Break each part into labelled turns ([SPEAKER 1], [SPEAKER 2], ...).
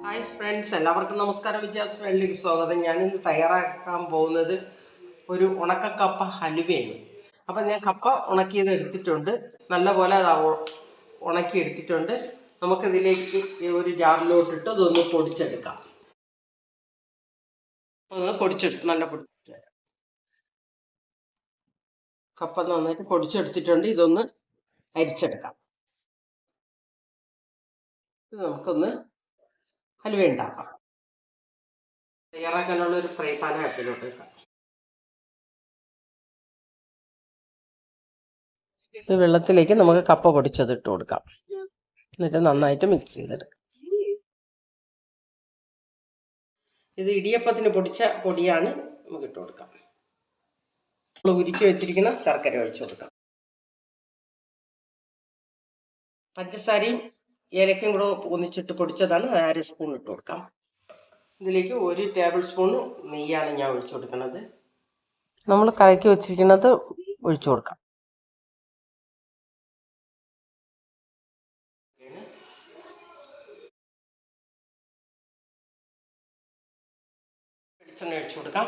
[SPEAKER 1] Hi friends, എല്ലാവർക്കും നമസ്കാരം. വിജയാസ് വേൾഡിലേക്ക് സ്വാഗതം. ഞാനിന്ന് തയ്യാറാക്കാൻ പോകുന്നത് ഒരു ഉണക്കക്കപ്പ ഹലുവയാണ്. അപ്പം ഞാൻ കപ്പ ഉണക്കിയത് എടുത്തിട്ടുണ്ട്, നല്ലപോലെ അത് ഉണക്കി എടുത്തിട്ടുണ്ട്. നമുക്കിതിലേക്ക് ഒരു ജാറിലോട്ടിട്ട് ഇതൊന്ന് പൊടിച്ചെടുക്കാം. ഒന്ന് പൊടിച്ചെടുത്ത് നല്ല പൊടിച്ചിട്ട് വരാം. കപ്പ നന്നായിട്ട് പൊടിച്ചെടുത്തിട്ടുണ്ട്, ഇതൊന്ന് അരിച്ചെടുക്കാം. ഇത് നമുക്കൊന്ന് ഹലുവ ഉണ്ടാക്കാം. തയ്യാറാക്കാനുള്ള ഒരു ഫ്രൈ പാൻ അടുപ്പിലോട്ട് വെക്കാം. ഇത് വെള്ളത്തിലേക്ക് നമുക്ക് കപ്പ പൊടിച്ചത് ഇട്ട് കൊടുക്കാം. എന്നിട്ട് നന്നായിട്ട് മിക്സ് ചെയ്തെടുക്കാം. ഇത് ഇടിയപ്പത്തിന് പൊടിച്ച പൊടിയാണ്, നമുക്ക് ഇട്ട് കൊടുക്കാം. ഉരുക്കി വെച്ചിരിക്കുന്ന ശർക്കര ഒഴിച്ചു കൊടുക്കാം. പഞ്ചസാരയും ഏലക്കയും കൂടെ ഒന്നിച്ചിട്ട് പൊടിച്ചതാണ്, 1/2 സ്പൂൺ ഇട്ട് കൊടുക്കാം. ഇതിലേക്ക് 1 ടേബിൾ സ്പൂൺ നെയ്യാണ് ഞാൻ ഒഴിച്ചു കൊടുക്കുന്നത്. നമ്മൾ കലക്കി വെച്ചിരിക്കുന്നത് ഒഴിച്ചു കൊടുക്കാം. വെളിച്ചെണ്ണ ഒഴിച്ചു കൊടുക്കാം.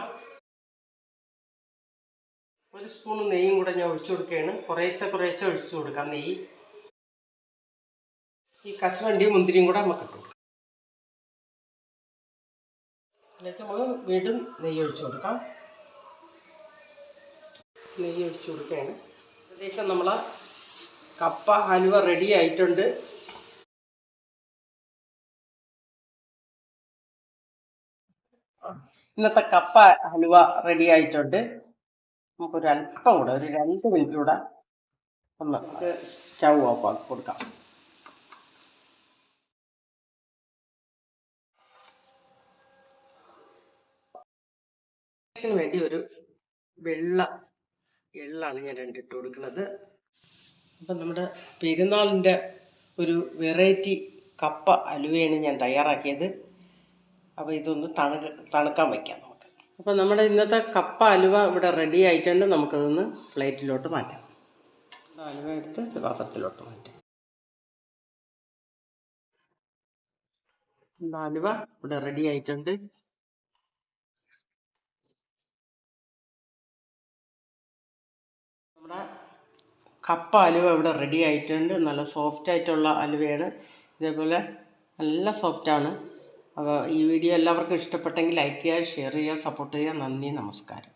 [SPEAKER 1] 1 സ്പൂൺ നെയ്യും കൂടെ ഞാൻ ഒഴിച്ചു കൊടുക്കുകയാണ്. കുറേശ്ശെ ഒഴിച്ചു കൊടുക്കാം നെയ്യ്. ഈ കശുവണ്ടിയും മുന്തിരിയും കൂടെ നമുക്ക് ഇട്ട് കൊടുക്കാം. അതിലേക്ക് നമ്മൾ വീണ്ടും നെയ്യ് ഒഴിച്ചു കൊടുക്കാം. നെയ്യ് ഒഴിച്ചു കൊടുക്കുകയാണ്. ഏകദേശം നമ്മൾ കപ്പ ഹലുവ റെഡി ആയിട്ടുണ്ട്. ഇന്നത്തെ കപ്പ ഹലുവ റെഡി ആയിട്ടുണ്ട്. നമുക്കൊരു അല്പം കൂടെ, ഒരു 2 മിനിറ്റ് കൂടെ ഒന്ന് നമുക്ക് സ്റ്റൗ ഓഫ് ആക്കി കൊടുക്കാം. വേണ്ടി ഒരു വെള്ള എള്ളാണ് ഞാൻ 2 ഇട്ട് കൊടുക്കുന്നത്. അപ്പം നമ്മുടെ പെരുന്നാളിൻ്റെ ഒരു വെറൈറ്റി കപ്പ ഹലുവയാണ് ഞാൻ തയ്യാറാക്കിയത്. അപ്പോൾ ഇതൊന്ന് തണുക്കാൻ വയ്ക്കാം നമുക്ക്. അപ്പോൾ നമ്മുടെ ഇന്നത്തെ കപ്പ ഹലുവ ഇവിടെ റെഡി ആയിട്ടുണ്ട്. നമുക്കതൊന്ന് പ്ലേറ്റിലോട്ട് മാറ്റാം. ഹലുവ എടുത്ത് പാത്രത്തിലോട്ട് മാറ്റാം. ഹലുവ ഇവിടെ റെഡി ആയിട്ടുണ്ട്. നമ്മുടെ കപ്പ ഹലുവ ഇവിടെ റെഡി ആയിട്ടുണ്ട്. നല്ല സോഫ്റ്റ് ആയിട്ടുള്ള ഹലുവയാണ്. ഇതേപോലെ നല്ല സോഫ്റ്റാണ്. അപ്പോൾ ഈ വീഡിയോ എല്ലാവർക്കും ഇഷ്ടപ്പെട്ടെങ്കിൽ ലൈക്ക് ചെയ്യുക, ഷെയർ ചെയ്യുക, സപ്പോർട്ട് ചെയ്യുക. നന്ദി, നമസ്കാരം.